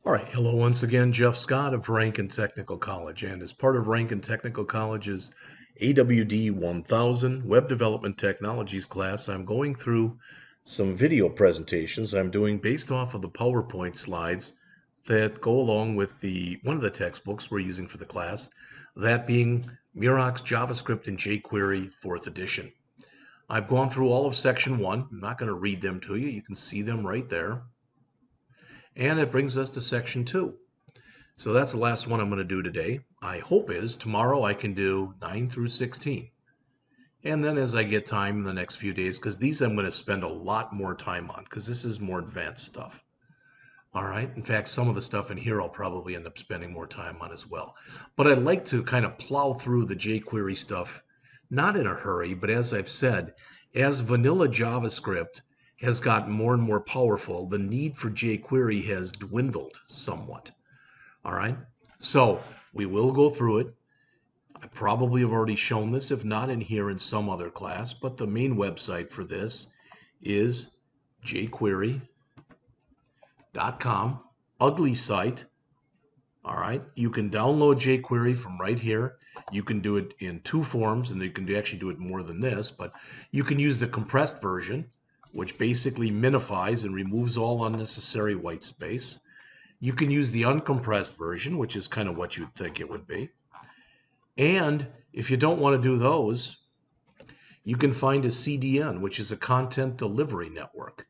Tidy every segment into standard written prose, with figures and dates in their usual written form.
All right, hello once again, Jeff Scott of Rankin Technical College, and as part of Rankin Technical College's AWD1000 Web Development Technologies class, I'm going through some video presentations I'm doing based off of the PowerPoint slides that go along with one of the textbooks we're using for the class, that being Murox's JavaScript and jQuery 4th edition. I've gone through all of section 1. I'm not going to read them to you. You can see them right there. And it brings us to section 2. So that's the last one I'm going to do today. I hope is tomorrow I can do 9 through 16. And then as I get time in the next few days, because these I'm going to spend a lot more time on, because this is more advanced stuff. All right. In fact, some of the stuff in here I'll probably end up spending more time on as well. But I'd like to kind of plow through the jQuery stuff, not in a hurry, but as I've said, as vanilla JavaScript has gotten more and more powerful, the need for jQuery has dwindled somewhat. All right, so we will go through it. I probably have already shown this, if not in here in some other class, but the main website for this is jquery.com, ugly site. All right, you can download jQuery from right here. You can do it in two forms, and you can actually do it more than this, but you can use the compressed version, which basically minifies and removes all unnecessary white space. You can use the uncompressed version, which is kind of what you'd think it would be. And if you don't want to do those, you can find a CDN, which is a content delivery network.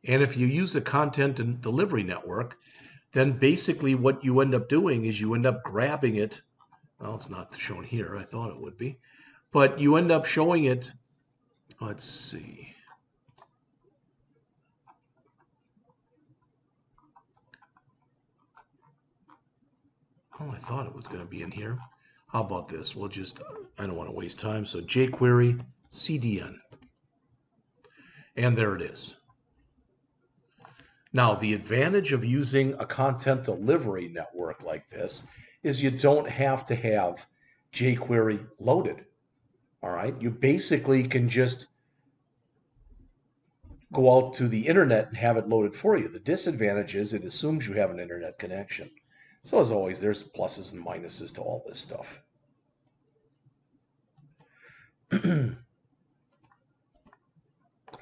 And if you use a content delivery network, then basically what you end up doing is you end up grabbing it. Well, it's not shown here. I thought it would be. But you end up showing it. Let's see. Oh, I thought it was going to be in here. How about this? We'll just, I don't want to waste time. So jQuery CDN. And there it is. Now, the advantage of using a content delivery network like this is you don't have to have jQuery loaded. All right. You basically can just go out to the internet and have it loaded for you. The disadvantage is it assumes you have an internet connection. So as always, there's pluses and minuses to all this stuff.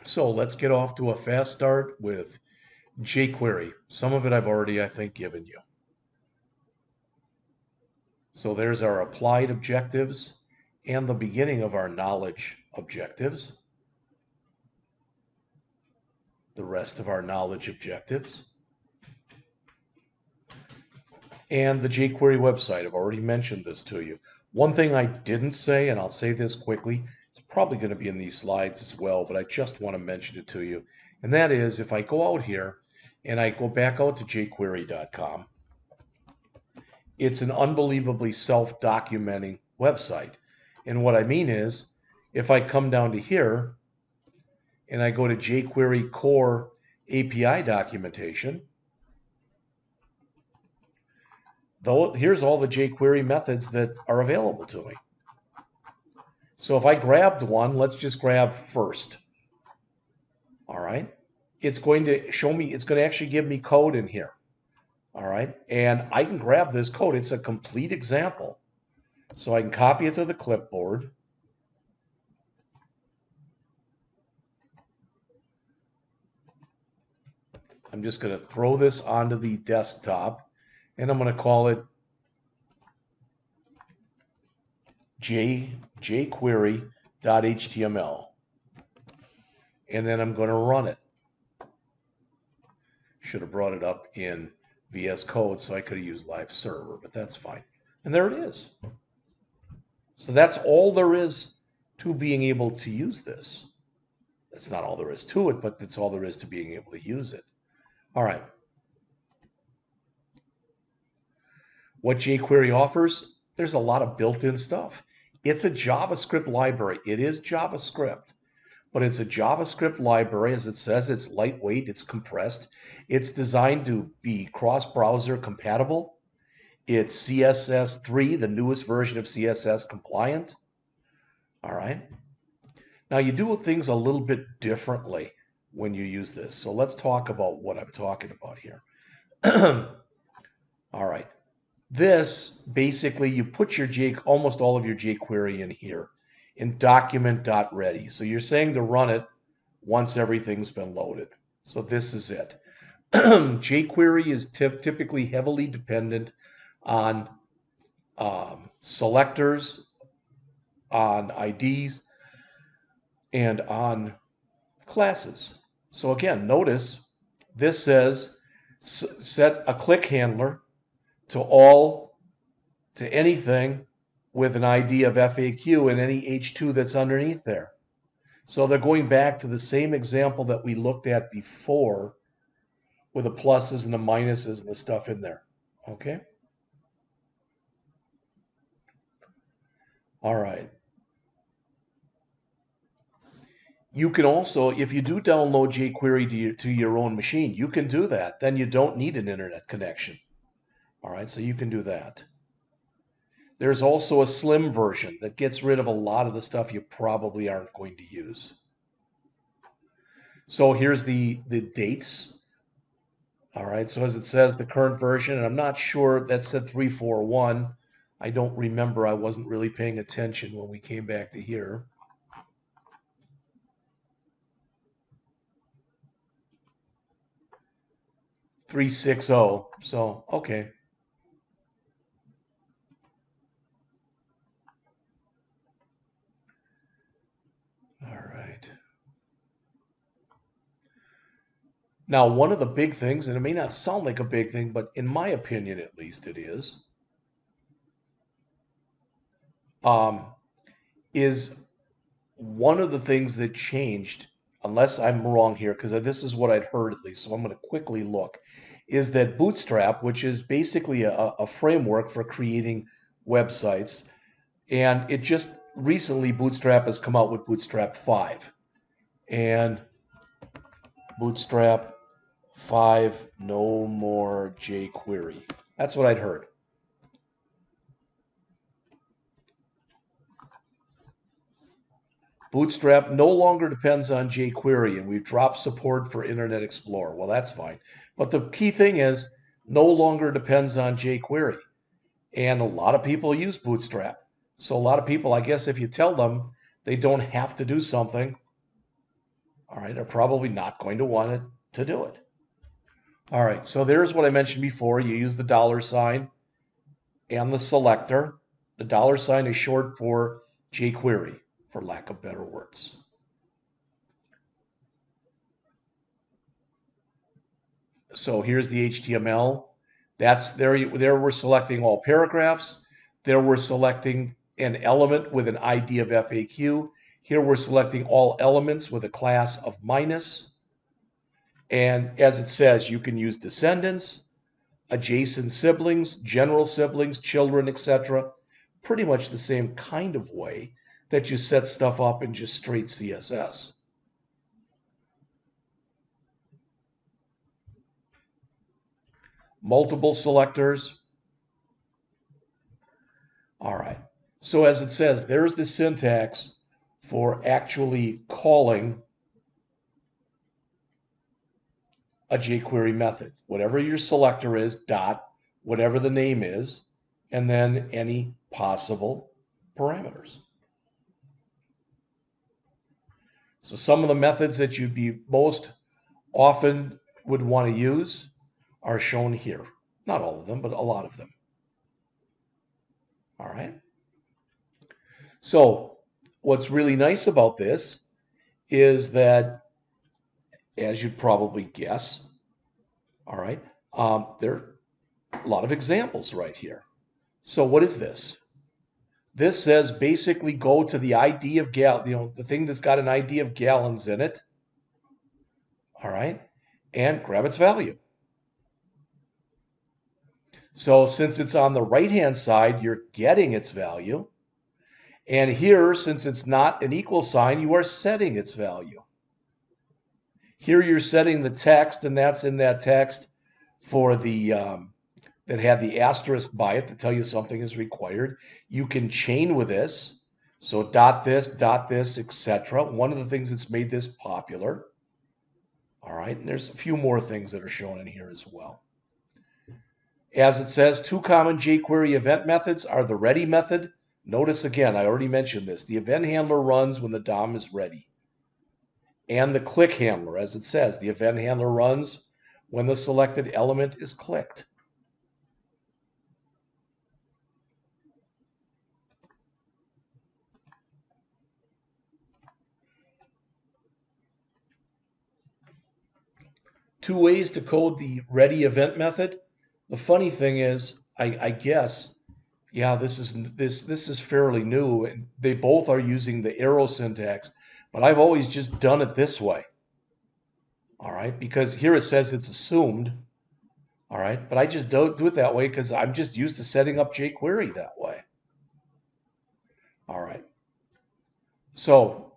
So let's get off to a fast start with jQuery. Some of it I've already, I think, given you. So there's our applied objectives and the beginning of our knowledge objectives. The rest of our knowledge objectives. And the jQuery website. I've already mentioned this to you. One thing I didn't say, and I'll say this quickly, it's probably going to be in these slides as well, but I just want to mention it to you. And that is, if I go out here and I go back out to jquery.com, it's an unbelievably self-documenting website. And what I mean is, if I come down to here and I go to jQuery core API documentation, here's all the jQuery methods that are available to me. So if I grabbed one, let's just grab first. All right. It's going to show me, it's going to actually give me code in here. All right. And I can grab this code. It's a complete example. So I can copy it to the clipboard. I'm just going to throw this onto the desktop. And I'm going to call it jquery.html. And then I'm going to run it. Should have brought it up in VS Code, so I could have used live server, but that's fine. And there it is. So that's all there is to being able to use this. That's not all there is to it, but that's all there is to being able to use it. All right. What jQuery offers, there's a lot of built-in stuff. It's a JavaScript library. It is JavaScript, but it's a JavaScript library. As it says, it's lightweight, it's compressed. It's designed to be cross-browser compatible. It's CSS3, the newest version of CSS compliant. All right. Now you do things a little bit differently when you use this. So let's talk about what I'm talking about here. All right. This basically you put your almost all of your jQuery in here in document.ready. So you're saying to run it once everything's been loaded. So this is it. jQuery is typically heavily dependent on selectors, on IDs, and on classes. So again, notice this says set a click handler to anything with an ID of FAQ and any H2 that's underneath there. So they're going back to the same example that we looked at before with the pluses and the minuses and the stuff in there. Okay? All right. You can also, if you do download jQuery to your own machine, you can do that. Then you don't need an internet connection. All right, so you can do that. There's also a slim version that gets rid of a lot of the stuff you probably aren't going to use. So here's the dates. All right, so as it says, the current version, and I'm not sure that said 341. I don't remember. I wasn't really paying attention when we came back to here. 360. So, okay. All right. Now, one of the big things, and it may not sound like a big thing, but in my opinion, at least it is one of the things that changed, unless I'm wrong here, because this is what I'd heard at least, so I'm going to quickly look, is that Bootstrap, which is basically a framework for creating websites, and it just recently Bootstrap has come out with Bootstrap 5. And Bootstrap 5, no more jQuery. That's what I'd heard. Bootstrap no longer depends on jQuery, and we've dropped support for Internet Explorer. Well, that's fine. But the key thing is, no longer depends on jQuery. And a lot of people use Bootstrap. So a lot of people, I guess if you tell them they don't have to do something, all right, are probably not going to want it to do it. All right, so there's what I mentioned before. You use the $ and the selector. The $ is short for jQuery, for lack of better words. So here's the HTML. That's there we're selecting all paragraphs. There we're selecting an element with an ID of FAQ. Here we're selecting all elements with a class of minus. And as it says, you can use descendants, adjacent siblings, general siblings, children, etc. Pretty much the same kind of way that you set stuff up in just straight CSS. Multiple selectors. All right. So as it says, there's the syntax for actually calling a jQuery method. Whatever your selector is, dot, whatever the name is, and then any possible parameters. So some of the methods that you'd be most often would want to use are shown here. Not all of them, but a lot of them. All right. So what's really nice about this is that, as you'd probably guess, all right, there are a lot of examples right here. So what is this? This says basically go to the ID of the thing that's got an ID of gallons in it, all right, and grab its value. So since it's on the right-hand side, you're getting its value. And here, since it's not an equal sign, you are setting its value. Here you're setting the text, and that's in that text for the that had the asterisk by it to tell you something is required. You can chain with this. So dot this, etc. One of the things that's made this popular. All right, and there's a few more things that are shown in here as well. As it says, two common jQuery event methods are the ready method. Notice again, I already mentioned this. The event handler runs when the DOM is ready. And the click handler, as it says, the event handler runs when the selected element is clicked. Two ways to code the ready event method. The funny thing is, I guess, yeah, this is fairly new, and they both are using the arrow syntax, but I've always just done it this way. All right, because here it says it's assumed. All right, but I just don't do it that way because I'm just used to setting up jQuery that way. All right, so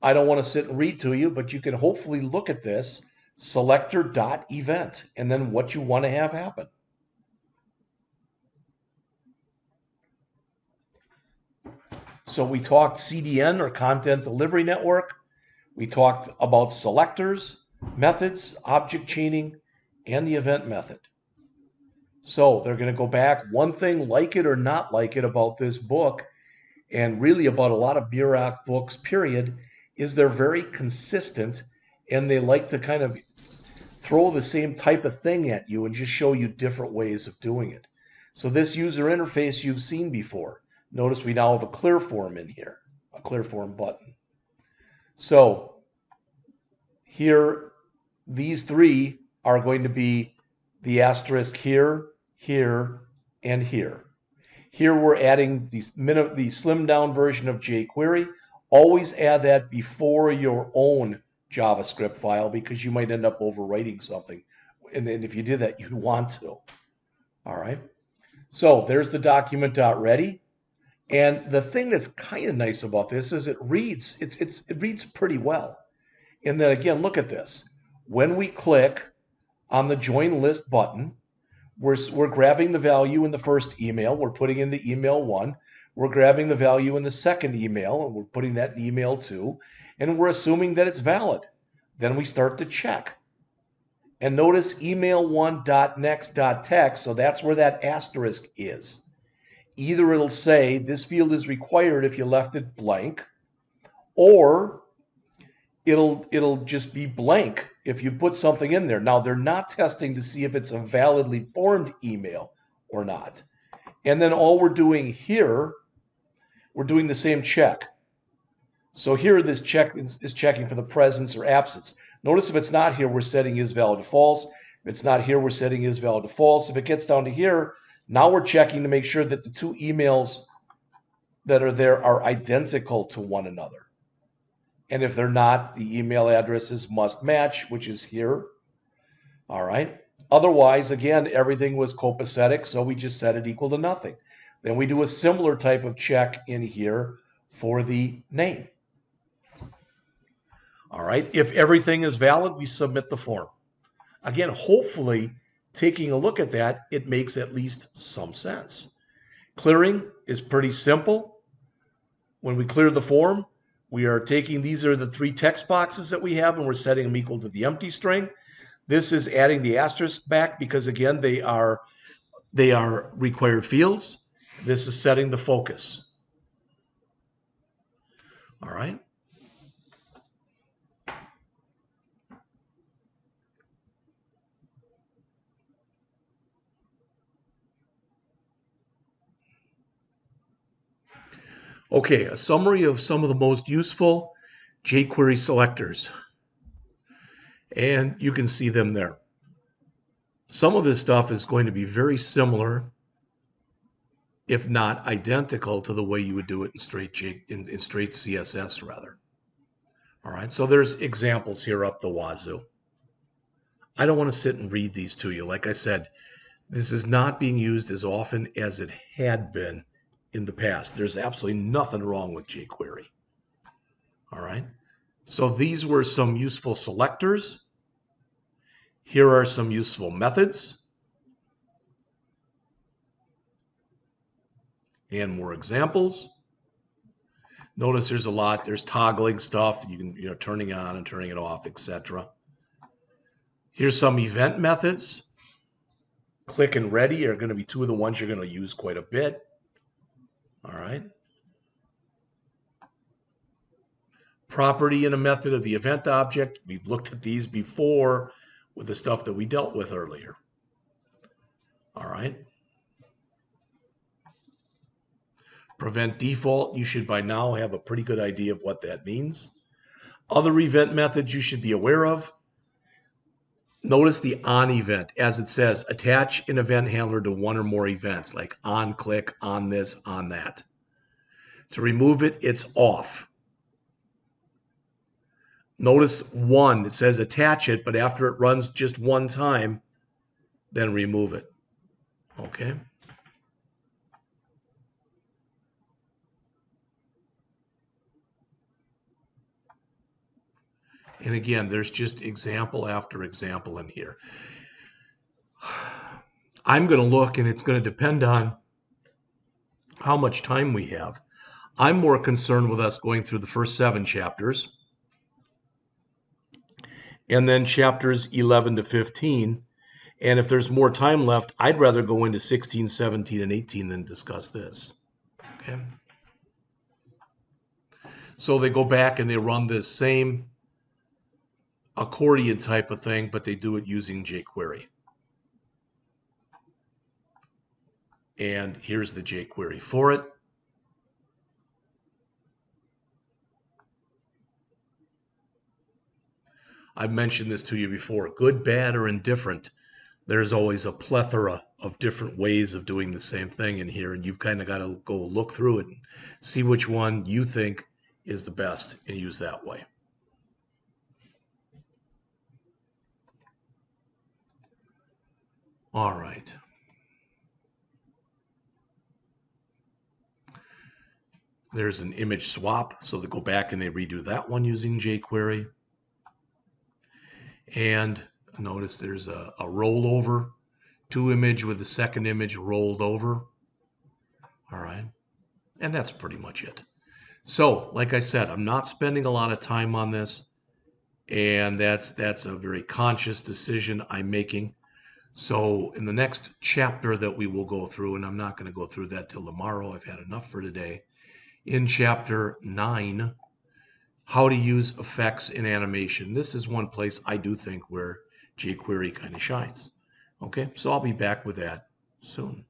I don't want to sit and read to you, but you can hopefully look at this selector.event and then what you want to have happen. So we talked CDN or Content Delivery Network. We talked about selectors, methods, object chaining, and the event method. So they're going to go back. One thing, like it or not like it, about this book, and really about a lot of Bureau books, period, is they're very consistent, and they like to kind of throw the same type of thing at you and just show you different ways of doing it. So this user interface you've seen before. Notice we now have a clear form in here, a clear form button. So here, these three are going to be the asterisk here, here, and here. Here we're adding the slimmed down version of jQuery. Always add that before your own JavaScript file because you might end up overwriting something. And if you did that, you'd want to. All right. So there's the document.ready. And the thing that's kind of nice about this is it reads pretty well. And then again, look at this. When we click on the join list button, we're grabbing the value in the first email, we're putting into email 1. We're grabbing the value in the second email, and we're putting that in email 2, and we're assuming that it's valid. Then we start to check. And notice email1.next.text, so that's where that asterisk is. Either it'll say this field is required if you left it blank, or it'll just be blank if you put something in there. Now, they're not testing to see if it's a validly formed email or not. And then all we're doing here, we're doing the same check. So here this check is checking for the presence or absence. Notice if it's not here, we're setting is valid to false. If it's not here, we're setting is valid to false. If it gets down to here, now we're checking to make sure that the two emails that are there are identical to one another. And if they're not, the email addresses must match, which is here. All right. Otherwise, again, everything was copacetic, so we just set it equal to nothing. Then we do a similar type of check in here for the name. All right. If everything is valid, we submit the form. Again, hopefully, taking a look at that, it makes at least some sense. Clearing is pretty simple. When we clear the form, we are taking, these are the three text boxes that we have, and we're setting them equal to the empty string. This is adding the asterisk back because, again, they are required fields. This is setting the focus. All right. Okay, a summary of some of the most useful jQuery selectors. And you can see them there. Some of this stuff is going to be very similar, if not identical, to the way you would do it in straight CSS rather. All right, so there's examples here up the wazoo. I don't want to sit and read these to you. Like I said, this is not being used as often as it had been in the past. There's absolutely nothing wrong with jQuery. All right, so these were some useful selectors. Here are some useful methods. And more examples. Notice there's a lot. There's toggling stuff. You can, turning on and turning it off, etc. Here's some event methods. Click and ready are going to be two of the ones you're going to use quite a bit. All right. Property and a method of the event object. We've looked at these before with the stuff that we dealt with earlier. All right. Prevent default. You should by now have a pretty good idea of what that means. Other event methods you should be aware of. Notice the on event, as it says, attach an event handler to one or more events, like on click, on this, on that. To remove it, it's off. Notice one, it says attach it, but after it runs just one time, then remove it. Okay. And again, there's just example after example in here. I'm going to look, and it's going to depend on how much time we have. I'm more concerned with us going through the first 7 chapters, and then chapters 11 to 15. And if there's more time left, I'd rather go into 16, 17, and 18 than discuss this. Okay. So they go back and they run this same accordion type of thing, but they do it using jQuery. And here's the jQuery for it. I've mentioned this to you before. Good, bad, or indifferent. There's always a plethora of different ways of doing the same thing in here, and you've kind of got to go look through it and see which one you think is the best and use that way. All right. There's an image swap, so they go back and they redo that one using jQuery. And notice there's a rollover, 2 image with the second image rolled over. All right. And that's pretty much it. So, like I said, I'm not spending a lot of time on this, and that's a very conscious decision I'm making. So in the next chapter that we will go through, and I'm not going to go through that till tomorrow, I've had enough for today, in chapter 9, how to use effects in animation. This is one place I do think where jQuery kind of shines. Okay, so I'll be back with that soon.